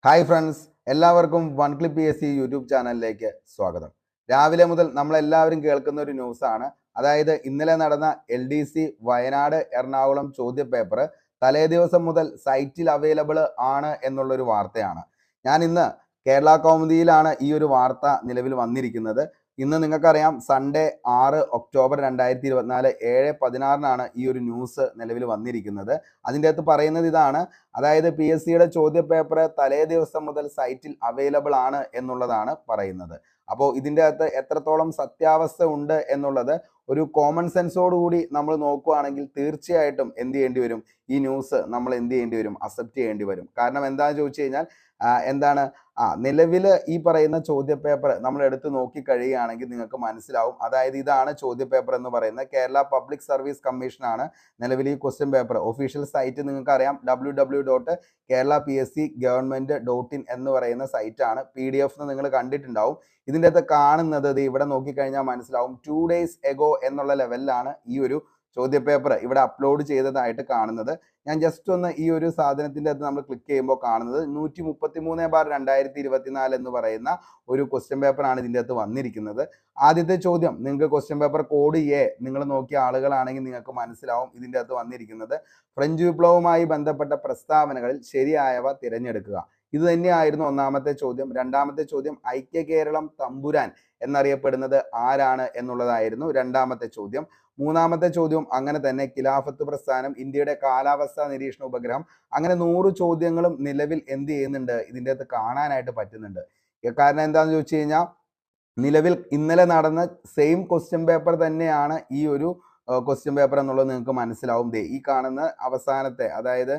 Hi friends, എല്ലാവർക്കും one clip PSC YouTube ചാനലിലേക്ക് സ്വാഗതം. രാവിലെ മുതൽ നമ്മളെല്ലാവരും കേൾക്കുന്ന ഒരു ന്യൂസാണ്. അതായത് ഇന്നലെ നടന്ന LDC വയനാട് എറണാകുളം ചോദ്യപേപ്പർ തലേ ദിവസം മുതൽ സൈറ്റിൽ അവൈലബിൾ ആണ് എന്നുള്ളൊരു വാർത്തയാണ്. ഞാൻ ഇന്ന് കേരള കൗമുദിയിലാണ് ഈ ഒരു വാർത്ത നിലവിൽ വന്നിരിക്കുന്നത്. ഇന്ന് നിങ്ങൾക്കറിയാം, സൺഡേ 6 ഒക്ടോബർ 2024 7:16 ഈ ഒരു ന്യൂസ് നിലവിൽ വന്നിരിക്കുന്നത്. അതിൻ്റെ അകത്ത് പറയുന്നത് ഇതാണ്, അതായത് PSCയുടെ ചോദ്യപേപ്പർ തലേ ദിവസം മുതൽ സൈറ്റിൽ അവൈലബിൾ ആണ് എന്നുള്ളതാണ് പറയുന്നത്. അപ്പോൾ ഇതിൻ്റെ അകത്ത് എത്രത്തോളം സത്യാവസ്ഥ ഉണ്ട് എന്നുള്ളത് ഒരു കോമൺ സെൻസോടുകൂടി നമ്മൾ നോക്കുകയാണെങ്കിൽ തീർച്ചയായിട്ടും എന്ത് ചെയ്യേണ്ടി വരും, ഈ ന്യൂസ് നമ്മൾ എന്ത് ചെയ്യേണ്ടി വരും, അക്സെപ്റ്റ് ചെയ്യേണ്ടി വരും. കാരണം എന്താണെന്ന് ചോദിച്ചു കഴിഞ്ഞാൽ നിലവിൽ ഈ പറയുന്ന ചോദ്യപേപ്പർ നമ്മൾ എടുത്ത് നോക്കിക്കഴിയുകയാണെങ്കിൽ നിങ്ങൾക്ക് മനസ്സിലാവും. അതായത് ഇതാണ് ചോദ്യപേപ്പർ എന്ന് പറയുന്നത്. കേരള പബ്ലിക് സർവീസ് കമ്മീഷനാണ് നിലവിൽ ഈ ക്വസ്റ്റ്യൻ പേപ്പർ. ഒഫീഷ്യൽ സൈറ്റ് നിങ്ങൾക്കറിയാം, www.keralapscgovernment.in എന്ന് പറയുന്ന സൈറ്റാണ്. PDF നിങ്ങൾ കണ്ടിട്ടുണ്ടാവും. ഇതിൻ്റെ അകത്ത് കാണുന്നത് ഇവിടെ നോക്കിക്കഴിഞ്ഞാൽ മനസ്സിലാവും. 2 days ago എന്നുള്ള ലെവലിലാണ് ഈ ഒരു ചോദ്യപേപ്പർ ഇവിടെ അപ്ലോഡ് ചെയ്തതായിട്ട് കാണുന്നത്. ഞാൻ ജസ്റ്റ് ഒന്ന് ഈ ഒരു സാധനത്തിൻ്റെ അകത്ത് നമ്മൾ ക്ലിക്ക് ചെയ്യുമ്പോൾ കാണുന്നത് 133/2024 എന്ന് പറയുന്ന ഒരു ക്വസ്റ്റ്യൻ പേപ്പറാണ് ഇതിൻ്റെ അകത്ത് വന്നിരിക്കുന്നത്. ആദ്യത്തെ ചോദ്യം, നിങ്ങൾക്ക് ക്വസ്റ്റ്യൻ പേപ്പർ കോഡ് A നിങ്ങൾ നോക്കിയ ആളുകളാണെങ്കിൽ നിങ്ങൾക്ക് മനസ്സിലാവും. ഇതിൻ്റെ അകത്ത് വന്നിരിക്കുന്നത് ഫ്രഞ്ച് വിപ്ലവവുമായി ബന്ധപ്പെട്ട പ്രസ്താവനകളിൽ ശരിയായവ തിരഞ്ഞെടുക്കുക. ഇത് തന്നെയായിരുന്നു ഒന്നാമത്തെ ചോദ്യം. രണ്ടാമത്തെ ചോദ്യം, ഐക്യ കേരളം തമ്പുരാൻ എന്നറിയപ്പെടുന്നത് ആരാണ് എന്നുള്ളതായിരുന്നു രണ്ടാമത്തെ ചോദ്യം. മൂന്നാമത്തെ ചോദ്യം അങ്ങനെ തന്നെ, ഖിലാഫത്ത് പ്രസ്ഥാനം, ഇന്ത്യയുടെ കാലാവസ്ഥാ നിരീക്ഷണ ഉപഗ്രഹം. അങ്ങനെ 100 ചോദ്യങ്ങളും നിലവിൽ എന്ത് ചെയ്യുന്നുണ്ട്, ഇതിൻ്റെ അകത്ത് കാണാനായിട്ട് പറ്റുന്നുണ്ട്. കാരണം എന്താണെന്ന് ചോദിച്ചു കഴിഞ്ഞാൽ, നിലവിൽ ഇന്നലെ നടന്ന സെയിം ക്വസ്റ്റ്യൻ പേപ്പർ തന്നെയാണ് ഈ ഒരു ക്വസ്റ്റ്യൻ പേപ്പർ എന്നുള്ളത് നിങ്ങൾക്ക് മനസ്സിലാവും. ഈ കാണുന്ന അവസാനത്തെ, അതായത്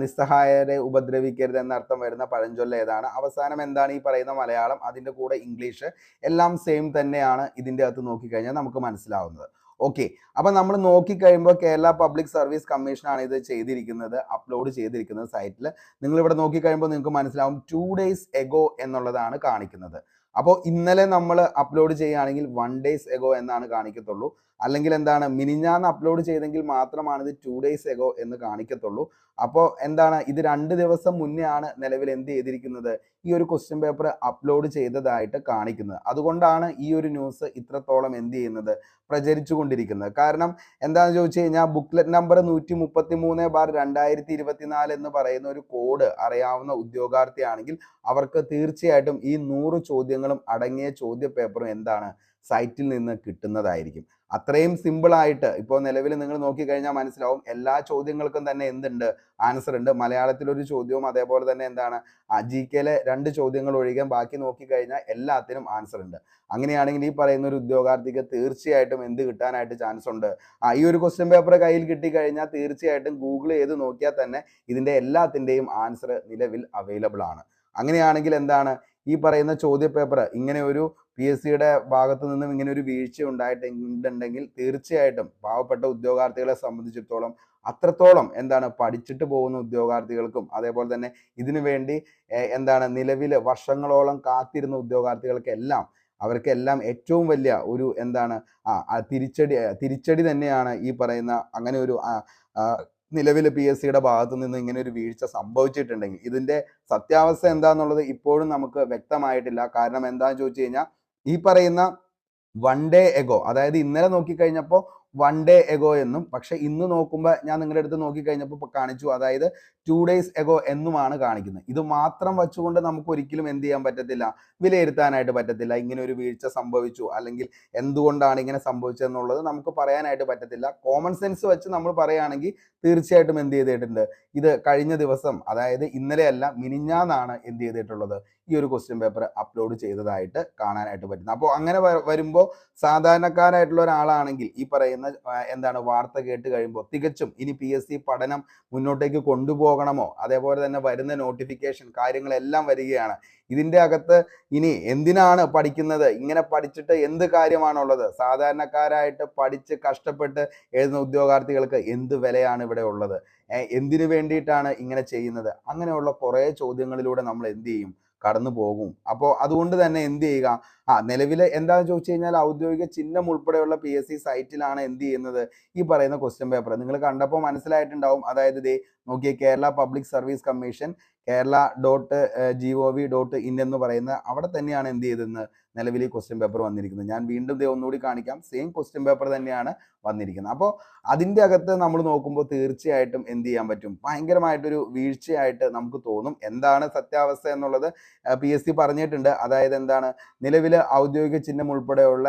നിസ്സഹായരെ ഉപദ്രവിക്കരുത് എന്നർത്ഥം വരുന്ന പഴഞ്ചൊല്ല ഏതാണ്, അവസാനം എന്താണ് ഈ പറയുന്ന മലയാളം, അതിൻ്റെ കൂടെ ഇംഗ്ലീഷ്, എല്ലാം സെയിം തന്നെയാണ് ഇതിൻ്റെ അകത്ത് നോക്കിക്കഴിഞ്ഞാൽ നമുക്ക് മനസ്സിലാവുന്നത്. ഓക്കെ, അപ്പം നമ്മൾ നോക്കിക്കഴിയുമ്പോൾ കേരള പബ്ലിക് സർവീസ് കമ്മീഷനാണ് ഇത് ചെയ്തിരിക്കുന്നത്, അപ്ലോഡ് ചെയ്തിരിക്കുന്നത് സൈറ്റിൽ. നിങ്ങളിവിടെ നോക്കിക്കഴിയുമ്പോൾ നിങ്ങൾക്ക് മനസ്സിലാവും 2 days ago എന്നുള്ളതാണ് കാണിക്കുന്നത്. അപ്പോൾ ഇന്നലെ നമ്മൾ അപ്ലോഡ് ചെയ്യുകയാണെങ്കിൽ 1 days ago എന്നാണ് കാണിക്കത്തുള്ളൂ. അല്ലെങ്കിൽ എന്താണ്, മിനിഞ്ഞാന്ന് അപ്ലോഡ് ചെയ്തെങ്കിൽ മാത്രമാണ് ഇത് 2 days ago എന്ന് കാണിക്കത്തുള്ളൂ. അപ്പോൾ എന്താണ്, ഇത് 2 ദിവസം മുന്നേ ആണ് നിലവിൽ എന്ത് ചെയ്തിരിക്കുന്നത്, ഈ ഒരു ക്വസ്റ്റ്യൻ പേപ്പർ അപ്ലോഡ് ചെയ്തതായിട്ട് കാണിക്കുന്നത്. അതുകൊണ്ടാണ് ഈ ഒരു ന്യൂസ് ഇത്രത്തോളം എന്ത് ചെയ്യുന്നത്, പ്രചരിച്ചു കൊണ്ടിരിക്കുന്നത്. കാരണം എന്താണെന്ന് ചോദിച്ചു കഴിഞ്ഞാൽ, ബുക്ക്ലെറ്റ് നമ്പർ 133/2024 എന്ന് പറയുന്ന ഒരു കോഡ് അറിയാവുന്ന ഉദ്യോഗാർത്ഥിയാണെങ്കിൽ അവർക്ക് തീർച്ചയായിട്ടും ഈ 100 ചോദ്യങ്ങളും അടങ്ങിയ ചോദ്യ പേപ്പറും എന്താണ്, സൈറ്റിൽ നിന്ന് കിട്ടുന്നതായിരിക്കും. അത്രയും സിമ്പിളായിട്ട് ഇപ്പോൾ നിലവിൽ നിങ്ങൾ നോക്കിക്കഴിഞ്ഞാൽ മനസ്സിലാവും. എല്ലാ ചോദ്യങ്ങൾക്കും തന്നെ എന്തുണ്ട്, ആൻസർ ഉണ്ട്. മലയാളത്തിലൊരു ചോദ്യവും അതേപോലെ തന്നെ എന്താണ്, GK-യിലെ 2 ചോദ്യങ്ങൾ ഒഴികെ ബാക്കി നോക്കിക്കഴിഞ്ഞാൽ എല്ലാത്തിനും ആൻസർ ഉണ്ട്. അങ്ങനെയാണെങ്കിൽ ഈ പറയുന്ന ഒരു ഉദ്യോഗാർത്ഥിക്ക് തീർച്ചയായിട്ടും എന്ത് കിട്ടാനായിട്ട് ചാൻസ് ഉണ്ട്, ഈ ഒരു ക്വസ്റ്റ്യൻ പേപ്പർ കയ്യിൽ കിട്ടിക്കഴിഞ്ഞാൽ തീർച്ചയായിട്ടും ഗൂഗിൾ ചെയ്ത് നോക്കിയാൽ തന്നെ ഇതിൻ്റെ എല്ലാത്തിൻ്റെയും ആൻസർ നിലവിൽ അവൈലബിൾ ആണ്. അങ്ങനെയാണെങ്കിൽ എന്താണ്, ഈ പറയുന്ന ചോദ്യ പേപ്പർ ഇങ്ങനെ ഒരു PSCയുടെ ഭാഗത്തു നിന്നും ഇങ്ങനെ ഒരു വീഴ്ച ഉണ്ടായിട്ടുണ്ടെങ്കിൽ തീർച്ചയായിട്ടും പാവപ്പെട്ട ഉദ്യോഗാർത്ഥികളെ സംബന്ധിച്ചിടത്തോളം അത്രത്തോളം എന്താണ്, പഠിച്ചിട്ട് പോകുന്ന ഉദ്യോഗാർത്ഥികൾക്കും അതേപോലെ തന്നെ ഇതിനു വേണ്ടി എന്താണ് നിലവിൽ വർഷങ്ങളോളം കാത്തിരുന്ന ഉദ്യോഗാർത്ഥികൾക്കെല്ലാം അവർക്കെല്ലാം ഏറ്റവും വലിയ ഒരു എന്താണ് തിരിച്ചടി തന്നെയാണ് ഈ പറയുന്ന അങ്ങനെ ഒരു നിലവിൽ PSCയുടെ ഭാഗത്തു നിന്ന് ഇങ്ങനെ ഒരു വീഴ്ച സംഭവിച്ചിട്ടുണ്ടെങ്കിൽ ഇതിൻ്റെ സത്യാവസ്ഥ എന്താണെന്നുള്ളത് ഇപ്പോഴും നമുക്ക് വ്യക്തമായിട്ടില്ല. കാരണം എന്താണെന്ന് ചോദിച്ചു കഴിഞ്ഞാൽ, ഈ പറയുന്ന 1 day ago, അതായത് ഇന്നലെ നോക്കിക്കഴിഞ്ഞപ്പോൾ 1 day ago എന്നും, പക്ഷെ ഇന്ന് നോക്കുമ്പോൾ ഞാൻ നിങ്ങളുടെ അടുത്ത് നോക്കിക്കഴിഞ്ഞപ്പോൾ കാണിച്ചു, അതായത് 2 days ago എന്നുമാണ് കാണിക്കുന്നത്. ഇത് മാത്രം വെച്ചുകൊണ്ട് നമുക്ക് ഒരിക്കലും എന്ത് ചെയ്യാൻ പറ്റത്തില്ല, വിലയിരുത്താനായിട്ട് പറ്റത്തില്ല. ഇങ്ങനെ ഒരു വീഴ്ച സംഭവിച്ചു അല്ലെങ്കിൽ എന്തുകൊണ്ടാണ് ഇങ്ങനെ സംഭവിച്ചതെന്നുള്ളത് നമുക്ക് പറയാനായിട്ട് പറ്റത്തില്ല. കോമൺ സെൻസ് വെച്ച് നമ്മൾ പറയുകയാണെങ്കിൽ തീർച്ചയായിട്ടും എന്ത് ചെയ്തിട്ടുണ്ട്, ഇത് കഴിഞ്ഞ ദിവസം, അതായത് ഇന്നലെയല്ല മിനിഞ്ഞാന്നാണ് എന്ത് ചെയ്തിട്ടുള്ളത്, ഈ ഒരു ക്വസ്റ്റ്യൻ പേപ്പർ അപ്ലോഡ് ചെയ്തതായിട്ട് കാണാനായിട്ട് പറ്റുന്നത്. അപ്പോൾ അങ്ങനെ വരുമ്പോൾ സാധാരണക്കാരായിട്ടുള്ള ഒരാളാണെങ്കിൽ ഈ പറയുന്ന എന്താണ് വാർത്ത കേട്ട് കഴിയുമ്പോൾ തികച്ചും ഇനി PSC പഠനം മുന്നോട്ടേക്ക് കൊണ്ടുപോകണമോ, അതേപോലെ തന്നെ വരുന്ന നോട്ടിഫിക്കേഷൻ കാര്യങ്ങളെല്ലാം വരികയാണ്. ഇതിൻ്റെ അകത്ത് ഇനി എന്തിനാണ് പഠിക്കുന്നത്, ഇങ്ങനെ പഠിച്ചിട്ട് എന്ത് കാര്യമാണുള്ളത്, സാധാരണക്കാരായിട്ട് പഠിച്ച് കഷ്ടപ്പെട്ട് എഴുതുന്ന ഉദ്യോഗാർത്ഥികൾക്ക് എന്ത് വിലയാണ് ഇവിടെ ഉള്ളത്, എന്തിനു വേണ്ടിയിട്ടാണ് ഇങ്ങനെ ചെയ്യുന്നത്, അങ്ങനെയുള്ള കുറേ ചോദ്യങ്ങളിലൂടെ നമ്മൾ എന്ത് ചെയ്യും, കടന്നു പോകും. അപ്പോൾ അതുകൊണ്ട് തന്നെ എന്ത് ചെയ്യുക, നിലവിൽ എന്താണെന്ന് ചോദിച്ചു കഴിഞ്ഞാൽ ഔദ്യോഗിക ചിഹ്നം ഉൾപ്പെടെയുള്ള PSC സൈറ്റിലാണ് എന്ത് ചെയ്യുന്നത് ഈ പറയുന്ന ക്വസ്റ്റ്യൻ പേപ്പർ. നിങ്ങൾ കണ്ടപ്പോൾ മനസ്സിലായിട്ടുണ്ടാവും. അതായത് ദേ നോക്കിയേ, Kerala public service commission kerala.gov.in എന്ന് പറയുന്ന അവിടെ തന്നെയാണ് എന്ത് ചെയ്തെന്ന് നിലവിൽ ഈ ക്വസ്റ്റ്യൻ പേപ്പർ വന്നിരിക്കുന്നത്. ഞാൻ വീണ്ടും ദേ ഒന്നുകൂടി കാണിക്കാം. സെയിം ക്വസ്റ്റ്യൻ പേപ്പർ തന്നെയാണ് വന്നിരിക്കുന്നത്. അപ്പോൾ അതിൻ്റെ അകത്ത് നമ്മൾ നോക്കുമ്പോൾ തീർച്ചയായിട്ടും എന്ത് ചെയ്യാൻ പറ്റും, ഭയങ്കരമായിട്ടൊരു വീഴ്ചയായിട്ട് നമുക്ക് തോന്നും. എന്താണ് സത്യാവസ്ഥ എന്നുള്ളത് PSC പറഞ്ഞിട്ടുണ്ട്. അതായത് എന്താണ്, നിലവിൽ ഔദ്യോഗിക ചിഹ്നം ഉൾപ്പെടെയുള്ള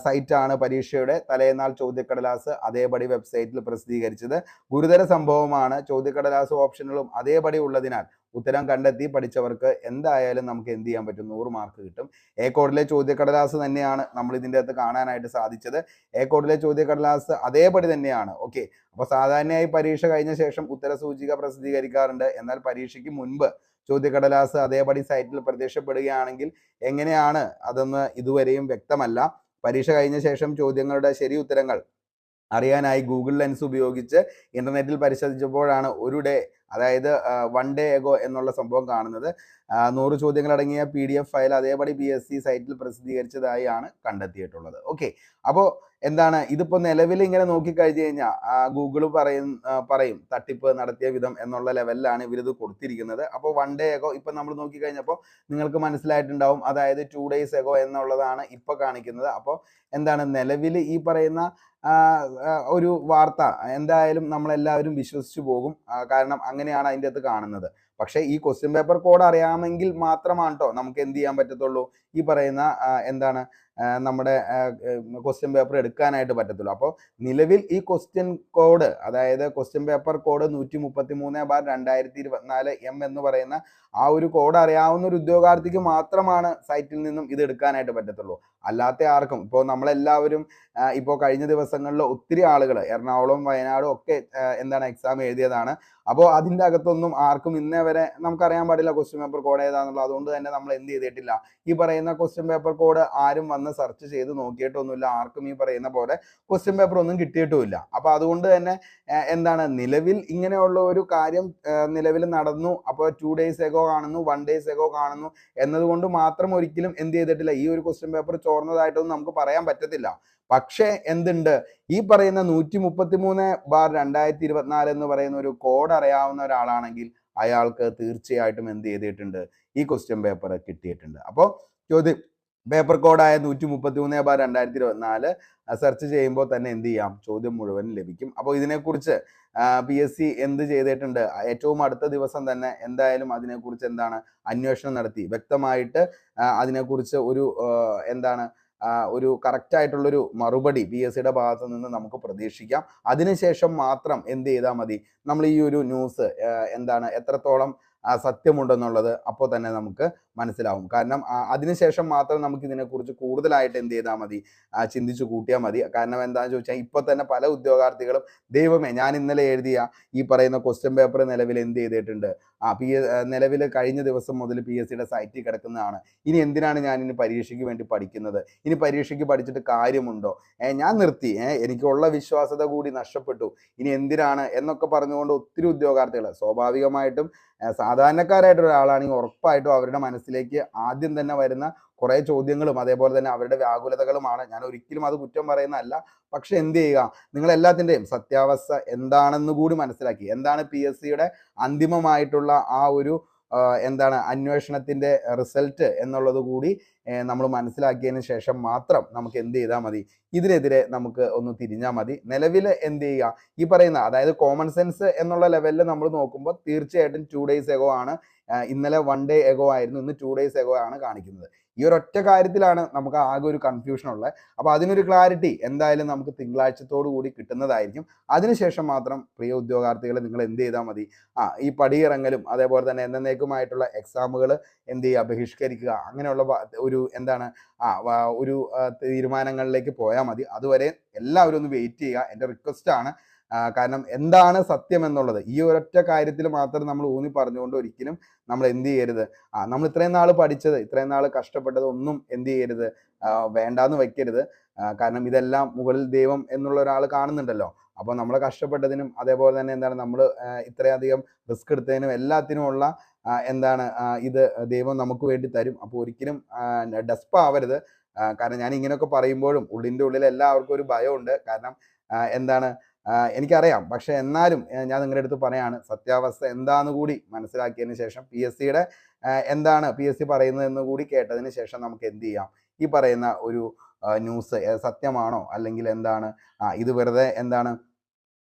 സൈറ്റാണ് പരീക്ഷയുടെ തലേന്നാൾ ചോദ്യക്കടലാസ് അതേപടി വെബ്സൈറ്റിൽ പ്രസിദ്ധീകരിച്ചത്. ഗുരുതര സംഭവമാണ്. ചോദ്യക്കടലാസ് ഓപ്ഷനുകളും അതേപടി ഉള്ളതിനാൽ ഉത്തരം കണ്ടെത്തി പഠിച്ചവർക്ക് എന്തായാലും നമുക്ക് എന്ത് ചെയ്യാൻ പറ്റും, 100 മാർക്ക് കിട്ടും. എ കോഡിലെ ചോദ്യക്കടലാസ് തന്നെയാണ് നമ്മൾ ഇതിൻ്റെ അകത്ത് കാണാനായിട്ട് സാധിച്ചത്. എ കോഡിലെ ചോദ്യക്കടലാസ് അതേപടി തന്നെയാണ്. ഓക്കെ, അപ്പോൾ സാധാരണയായി പരീക്ഷ കഴിഞ്ഞ ശേഷം ഉത്തര സൂചിക പ്രസിദ്ധീകരിക്കാറുണ്ട്. എന്നാൽ പരീക്ഷയ്ക്ക് മുൻപ് ചോദ്യക്കടലാസ് അതേപടി സൈറ്റിൽ പ്രത്യക്ഷപ്പെടുകയാണെങ്കിൽ എങ്ങനെയാണ് അതെന്ന് ഇതുവരെയും വ്യക്തമല്ല. പരീക്ഷ കഴിഞ്ഞ ശേഷം ചോദ്യങ്ങളുടെ ശരി ഉത്തരങ്ങൾ അറിയാനായി ഗൂഗിൾ ലെൻസ് ഉപയോഗിച്ച് ഇന്റർനെറ്റിൽ പരിശോധിച്ചപ്പോഴാണ് ഒരു ഡേ, അതായത് 1 day ago എന്നുള്ള സംഭവം കാണുന്നത്. 100 ചോദ്യങ്ങൾ അടങ്ങിയ PDF ഫയൽ അതേപടി PSC സൈറ്റിൽ പ്രസിദ്ധീകരിച്ചതായാണ് കണ്ടെത്തിയിട്ടുള്ളത്. ഓക്കെ, അപ്പോൾ എന്താണ് ഇതിപ്പോൾ നിലവിൽ ഇങ്ങനെ നോക്കിക്കഴിഞ്ഞു കഴിഞ്ഞാൽ ഗൂഗിൾ പറയും തട്ടിപ്പ് നടത്തിയ വിധം എന്നുള്ള ലെവലിലാണ് ഇവരിത് കൊടുത്തിരിക്കുന്നത്. അപ്പോൾ 1 day ago ഇപ്പം നമ്മൾ നോക്കിക്കഴിഞ്ഞപ്പോൾ നിങ്ങൾക്ക് മനസ്സിലായിട്ടുണ്ടാവും. അതായത് 2 days ago എന്നുള്ളതാണ് ഇപ്പോൾ കാണിക്കുന്നത്. അപ്പോൾ എന്താണ് നിലവിൽ ഈ പറയുന്ന ഒരു വാർത്ത എന്തായാലും നമ്മളെല്ലാവരും വിശ്വസിച്ചു പോകും. കാരണം അങ്ങനെയാണ് അതിൻ്റെ അകത്ത് കാണുന്നത്. പക്ഷേ ഈ ക്വസ്റ്റ്യൻ പേപ്പർ കോഡ് അറിയാമെങ്കിൽ മാത്രമാണ് കേട്ടോ നമുക്ക് എന്ത് ചെയ്യാൻ പറ്റത്തുള്ളൂ, ഈ പറയുന്ന എന്താണ് നമ്മുടെ ക്വസ്റ്റ്യൻ പേപ്പർ എടുക്കാനായിട്ട് പറ്റത്തുള്ളൂ. അപ്പോൾ നിലവിൽ ഈ ക്വസ്റ്റ്യൻ കോഡ്, അതായത് ക്വസ്റ്റ്യൻ പേപ്പർ കോഡ് 133/2024 M എന്ന് പറയുന്ന ആ ഒരു കോഡ് അറിയാവുന്ന ഒരു ഉദ്യോഗാർത്ഥിക്ക് മാത്രമാണ് സൈറ്റിൽ നിന്നും ഇത് എടുക്കാനായിട്ട് പറ്റത്തുള്ളൂ. അല്ലാത്ത ആർക്കും, ഇപ്പോൾ നമ്മളെല്ലാവരും ഇപ്പോൾ കഴിഞ്ഞ ദിവസങ്ങളിൽ ഒത്തിരി ആളുകൾ എറണാകുളം വയനാടും ഒക്കെ എന്താണ് എക്സാം എഴുതിയതാണ്. അപ്പോൾ അതിൻ്റെ അകത്തൊന്നും ആർക്കും ഇന്നേ വരെ നമുക്കറിയാൻ പാടില്ല ക്വസ്റ്റ്യൻ പേപ്പർ കോഡ് ഏതാണെന്നുള്ളത്. അതുകൊണ്ട് തന്നെ നമ്മൾ എന്ത് ചെയ്തിട്ടില്ല, ഈ പറയുന്ന ക്വസ്റ്റ്യൻ പേപ്പർ കോഡ് ആരും വന്ന് സെർച്ച് ചെയ്ത് നോക്കിയിട്ടൊന്നുമില്ല. ആർക്കും ഈ പറയുന്ന പോലെ ക്വസ്റ്റ്യൻ പേപ്പർ ഒന്നും കിട്ടിയിട്ടുമില്ല. അപ്പോൾ അതുകൊണ്ട് തന്നെ എന്താണ് നിലവിൽ ഇങ്ങനെയുള്ള ഒരു കാര്യം നിലവിൽ നടന്നു. അപ്പോൾ 2 days ago കാണുന്നു, 1 days ago കാണുന്നു എന്നതുകൊണ്ട് മാത്രം ഒരിക്കലും എന്ത് ചെയ്തിട്ടില്ല, ഈ ഒരു ക്വസ്റ്റ്യൻ പേപ്പർ ചോർന്നതായിട്ടൊന്നും നമുക്ക് പറയാൻ പറ്റത്തില്ല. പക്ഷേ എന്തുണ്ട്, ഈ പറയുന്ന 133/2024 എന്ന് പറയുന്ന ഒരു കോഡ് അറിയാവുന്ന ഒരാളാണെങ്കിൽ അയാൾക്ക് തീർച്ചയായിട്ടും എന്ത് ചെയ്തിട്ടുണ്ട്, ഈ ക്വസ്റ്റ്യൻ പേപ്പർ കിട്ടിയിട്ടുണ്ട്. അപ്പോൾ ചോദ്യം പേപ്പർ കോഡായ 133/2024 സെർച്ച് ചെയ്യുമ്പോൾ തന്നെ എന്ത് ചെയ്യാം, ചോദ്യം മുഴുവൻ ലഭിക്കും. അപ്പോൾ ഇതിനെക്കുറിച്ച് PSC എന്ത് ചെയ്തിട്ടുണ്ട്, ഏറ്റവും അടുത്ത ദിവസം തന്നെ എന്തായാലും അതിനെക്കുറിച്ച് എന്താണ് അന്വേഷണം നടത്തി വ്യക്തമായിട്ട് അതിനെക്കുറിച്ച് ഒരു എന്താണ് ഒരു കറക്റ്റ് ആയിട്ടുള്ളൊരു മറുപടി PSCയുടെ ഭാഗത്ത് നിന്ന് നമുക്ക് പ്രതീക്ഷിക്കാം. അതിനുശേഷം മാത്രം എന്ത് ചെയ്താൽ മതി, നമ്മൾ ഈ ഒരു ന്യൂസ് എന്താണ് എത്രത്തോളം സത്യമുണ്ടെന്നുള്ളത് അപ്പോൾ തന്നെ നമുക്ക് മനസ്സിലാവും. കാരണം അതിനുശേഷം മാത്രം നമുക്ക് ഇതിനെക്കുറിച്ച് കൂടുതലായിട്ട് എന്ത് ചെയ്താൽ മതി, ചിന്തിച്ചു കൂട്ടിയാൽ മതി. കാരണം എന്താണെന്ന് ചോദിച്ചാൽ ഇപ്പോൾ തന്നെ പല ഉദ്യോഗാർത്ഥികളും ദൈവമേ ഞാൻ ഇന്നലെ എഴുതിയ ഈ പറയുന്ന ക്വസ്റ്റ്യൻ പേപ്പർ നിലവിൽ എന്ത് ചെയ്തിട്ടുണ്ട്, നിലവിൽ കഴിഞ്ഞ ദിവസം മുതൽ PSCയുടെ സൈറ്റിൽ കിടക്കുന്നതാണ്. ഇനി എന്തിനാണ് ഞാൻ ഇനി പരീക്ഷയ്ക്ക് വേണ്ടി പഠിക്കുന്നത്, ഇനി പരീക്ഷയ്ക്ക് പഠിച്ചിട്ട് കാര്യമുണ്ടോ, ഞാൻ നിർത്തി, എനിക്കുള്ള വിശ്വാസ്യത കൂടി നഷ്ടപ്പെട്ടു, ഇനി എന്തിനാണ് എന്നൊക്കെ പറഞ്ഞുകൊണ്ട് ഒത്തിരി ഉദ്യോഗാർത്ഥികൾ, സ്വാഭാവികമായിട്ടും സാധാരണക്കാരായിട്ടുള്ള ഒരാളാണെങ്കിൽ ഉറപ്പായിട്ടും അവരുടെ മനസ്സിലേക്ക് ആദ്യം തന്നെ വരുന്ന കുറേ ചോദ്യങ്ങളും അതേപോലെ തന്നെ അവരുടെ വ്യാകുലതകളുമാണ്. ഞാൻ ഒരിക്കലും അത് കുറ്റം പറയുന്നതല്ല. പക്ഷെ എന്ത് ചെയ്യുക, നിങ്ങൾ എല്ലാത്തിൻ്റെയും സത്യാവസ്ഥ എന്താണെന്ന് കൂടി മനസ്സിലാക്കി, എന്താണ് PSCയുടെ അന്തിമമായിട്ടുള്ള ആ ഒരു എന്താണ് അന്വേഷണത്തിൻ്റെ റിസൾട്ട് എന്നുള്ളത് കൂടി നമ്മൾ മനസ്സിലാക്കിയതിന് ശേഷം മാത്രം നമുക്ക് എന്ത് ചെയ്താൽ മതി, ഇതിനെതിരെ നമുക്ക് ഒന്ന് തിരിഞ്ഞാൽ മതി. നിലവിൽ എന്ത് ചെയ്യുക, ഈ പറയുന്ന അതായത് കോമൺ സെൻസ് എന്നുള്ള ലെവലിൽ നമ്മൾ നോക്കുമ്പോൾ തീർച്ചയായിട്ടും 2 days ago ആണ്. ഇന്നലെ 1 day ago ആയിരുന്നു, ഇന്ന് 2 days ago ആണ് കാണിക്കുന്നത്. ഈ ഒരൊറ്റ കാര്യത്തിലാണ് നമുക്ക് ആകെ ഒരു കൺഫ്യൂഷൻ ഉള്ളത്. അപ്പോൾ അതിനൊരു ക്ലാരിറ്റി എന്തായാലും നമുക്ക് തിങ്കളാഴ്ചത്തോടു കൂടി കിട്ടുന്നതായിരിക്കും. അതിനുശേഷം മാത്രം പ്രിയ ഉദ്യോഗാർത്ഥികളെ നിങ്ങൾ എന്ത് ചെയ്താൽ മതി, ഈ പടിയിറങ്ങലും അതേപോലെ തന്നെ എന്നേക്കുമായിട്ടുള്ള എക്സാമുകൾ എന്ത് ചെയ്യുക, ബഹിഷ്കരിക്കുക, അങ്ങനെയുള്ള ഒരു എന്താണ് ഒരു തീരുമാനങ്ങളിലേക്ക് പോയാൽ മതി. അതുവരെ എല്ലാവരും ഒന്ന് വെയിറ്റ് ചെയ്യുക. എൻ്റെ റിക്വസ്റ്റ് ആണ്. കാരണം എന്താണ് സത്യം എന്നുള്ളത് ഈ ഒരൊറ്റ കാര്യത്തിൽ മാത്രം നമ്മൾ ഊന്നി പറഞ്ഞുകൊണ്ട് ഒരിക്കലും നമ്മൾ എന്ത് ചെയ്യരുത്, നമ്മൾ ഇത്രയും നാൾ പഠിച്ചത്, ഇത്രയും നാൾ കഷ്ടപ്പെട്ടത് ഒന്നും എന്ത് ചെയ്യരുത്, വേണ്ടാന്ന് വെക്കരുത്. കാരണം ഇതെല്ലാം മുകളിൽ ദൈവം എന്നുള്ള ഒരാൾ കാണുന്നുണ്ടല്ലോ. അപ്പോൾ നമ്മൾ കഷ്ടപ്പെട്ടതിനും അതേപോലെ തന്നെ എന്താണ് നമ്മൾ ഇത്രയധികം റിസ്ക് എടുത്തതിനും എല്ലാത്തിനുമുള്ള എന്താണ് ഇത് ദൈവം നമുക്ക് വേണ്ടി തരും. അപ്പോൾ ഒരിക്കലും ഡെസ്പാവരുത്. കാരണം ഞാൻ ഇങ്ങനെയൊക്കെ പറയുമ്പോഴും ഉള്ളിൻ്റെ ഉള്ളിൽ എല്ലാവർക്കും ഒരു ഭയമുണ്ട്. കാരണം എന്താണ് എനിക്കറിയാം. പക്ഷെ എന്നാലും ഞാൻ നിങ്ങളുടെ അടുത്ത് പറയാണ്, സത്യാവസ്ഥ എന്താന്ന് കൂടി മനസ്സിലാക്കിയതിന് ശേഷം എന്താണ് PSC പറയുന്നതെന്ന് കൂടി കേട്ടതിന് ശേഷം നമുക്ക് എന്ത് ചെയ്യാം, ഈ പറയുന്ന ഒരു ന്യൂസ് സത്യമാണോ അല്ലെങ്കിൽ എന്താണ് ഇത് വെറുതെ എന്താണ്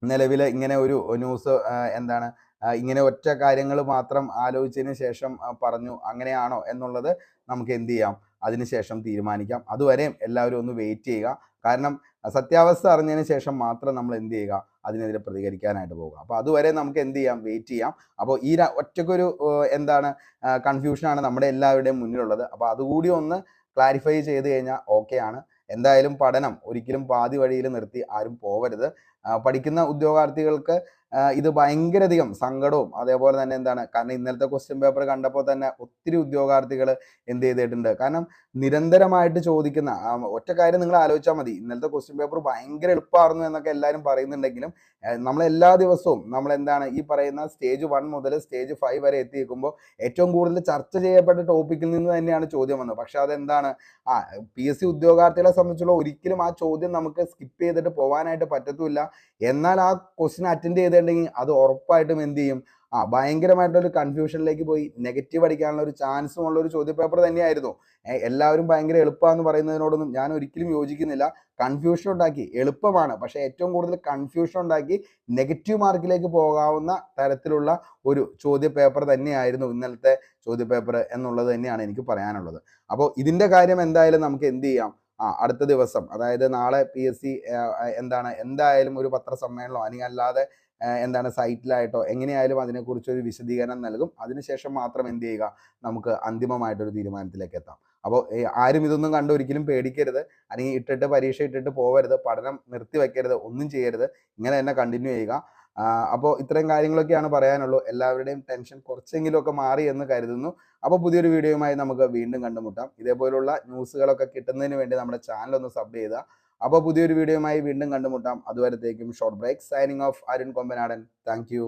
നിലവിൽ ഇങ്ങനെ ഒരു ന്യൂസ് എന്താണ് ഇങ്ങനെ ഒറ്റ കാര്യങ്ങൾ മാത്രം ആലോചിച്ചതിന് ശേഷം പറഞ്ഞു അങ്ങനെയാണോ എന്നുള്ളത് നമുക്ക് എന്ത് ചെയ്യാം, അതിനുശേഷം തീരുമാനിക്കാം. അതുവരെയും എല്ലാവരും ഒന്ന് വെയിറ്റ് ചെയ്യുക. കാരണം സത്യാവസ്ഥ അറിഞ്ഞതിന് ശേഷം മാത്രം നമ്മൾ എന്ത് ചെയ്യുക, അതിനെതിരെ പ്രതികരിക്കാനായിട്ട് പോകുക. അപ്പോൾ അതുവരെ നമുക്ക് എന്ത് ചെയ്യാം, വെയിറ്റ് ചെയ്യാം. അപ്പോൾ ഈ ഒറ്റക്കൊരു എന്താണ് കൺഫ്യൂഷനാണ് നമ്മുടെ എല്ലാവരുടെയും മുന്നിലുള്ളത്. അപ്പോൾ അതുകൂടി ഒന്ന് ക്ലാരിഫൈ ചെയ്ത് കഴിഞ്ഞാൽ ഓക്കെയാണ്. എന്തായാലും പഠനം ഒരിക്കലും പാതി വഴിയിൽ നിർത്തി ആരും പോവരുത്. പഠിക്കുന്ന ഉദ്യോഗാർത്ഥികൾക്ക് ഇത് ഭയങ്കരധികം സങ്കടവും അതേപോലെ തന്നെ എന്താണ്, കാരണം ഇന്നലത്തെ ക്വസ്റ്റ്യൻ പേപ്പർ കണ്ടപ്പോൾ തന്നെ ഒത്തിരി ഉദ്യോഗാർത്ഥികൾ എന്ത് ചെയ്തിട്ടുണ്ട്. കാരണം നിരന്തരമായിട്ട് ചോദിക്കുന്ന ഒറ്റ കാര്യം നിങ്ങൾ ആലോചിച്ചാൽ മതി. ഇന്നലത്തെ ക്വസ്റ്റ്യൻ പേപ്പർ ഭയങ്കര എളുപ്പമായിരുന്നു എന്നൊക്കെ എല്ലാവരും പറയുന്നുണ്ടെങ്കിലും നമ്മൾ എല്ലാ ദിവസവും നമ്മൾ എന്താണ് ഈ പറയുന്ന സ്റ്റേജ് 1 മുതൽ സ്റ്റേജ് 5 വരെ എത്തിയിരിക്കുമ്പോൾ ഏറ്റവും കൂടുതൽ ചർച്ച ചെയ്യപ്പെട്ട ടോപ്പിക്കിൽ നിന്ന് തന്നെയാണ് ചോദ്യം വന്നത്. പക്ഷെ അതെന്താണ് PSC ഉദ്യോഗാർത്ഥികളെ സംബന്ധിച്ചുള്ള ഒരിക്കലും ആ ചോദ്യം നമുക്ക് സ്കിപ്പ് ചെയ്തിട്ട് പോകാനായിട്ട് പറ്റത്തുമില്ല. എന്നാൽ ആ ക്വസ്റ്റ്യൻ അറ്റൻഡ് ചെയ്തിട്ടുണ്ടെങ്കിൽ അത് ഉറപ്പായിട്ടും എന്ത് ചെയ്യും, ഭയങ്കരമായിട്ടൊരു കൺഫ്യൂഷനിലേക്ക് പോയി നെഗറ്റീവ് അടിക്കാനുള്ള ഒരു ചാൻസും ഉള്ള ഒരു ചോദ്യ പേപ്പർ തന്നെയായിരുന്നു. എല്ലാവരും ഭയങ്കര എളുപ്പമാണെന്ന് പറയുന്നതിനോടൊന്നും ഞാൻ ഒരിക്കലും യോജിക്കുന്നില്ല. കൺഫ്യൂഷൻ ഉണ്ടാക്കി, എളുപ്പമാണ് പക്ഷേ ഏറ്റവും കൂടുതൽ കൺഫ്യൂഷൻ ഉണ്ടാക്കി നെഗറ്റീവ് മാർക്കിലേക്ക് പോകാവുന്ന തരത്തിലുള്ള ഒരു ചോദ്യ പേപ്പർ തന്നെയായിരുന്നു ഇന്നലത്തെ ചോദ്യ പേപ്പർ എന്നുള്ളത് തന്നെയാണ് എനിക്ക് പറയാനുള്ളത്. അപ്പോൾ ഇതിൻ്റെ കാര്യം എന്തായാലും നമുക്ക് എന്ത് ചെയ്യാം, അടുത്ത ദിവസം അതായത് നാളെ PSC എന്തായാലും ഒരു പത്രസമ്മേളനമോ അല്ലെങ്കിൽ അല്ലാതെ എന്താണ് സൈറ്റിലായിട്ടോ എങ്ങനെയായാലും അതിനെക്കുറിച്ചൊരു വിശദീകരണം നൽകും. അതിനുശേഷം മാത്രം എന്ത് ചെയ്യുക, നമുക്ക് അന്തിമമായിട്ടൊരു തീരുമാനത്തിലേക്ക് എത്താം. അപ്പോൾ ആരും ഇതൊന്നും കണ്ട് ഒരിക്കലും പേടിക്കരുത്, അല്ലെങ്കിൽ പരീക്ഷ ഇട്ടിട്ട് പോവരുത്, പഠനം നിർത്തിവെക്കരുത്, ഒന്നും ചെയ്യരുത്, ഇങ്ങനെ തന്നെ കണ്ടിന്യൂ ചെയ്യുക. അപ്പോൾ ഇത്രയും കാര്യങ്ങളൊക്കെയാണ് പറയാനുള്ളൂ. എല്ലാവരുടെയും ടെൻഷൻ കുറച്ചെങ്കിലുമൊക്കെ മാറി എന്ന് കരുതുന്നു. അപ്പോൾ പുതിയൊരു വീഡിയോയുമായി നമുക്ക് വീണ്ടും കണ്ടുമുട്ടാം. ഇതേപോലുള്ള ന്യൂസുകളൊക്കെ കിട്ടുന്നതിന് വേണ്ടി നമ്മുടെ ചാനൽ ഒന്ന് സബ് ചെയ്യുക. അപ്പോൾ പുതിയൊരു വീഡിയോയുമായി വീണ്ടും കണ്ടുമുട്ടാം. അതുവരത്തേക്കും short break. Signing off Arun Kombanadan. Thank U.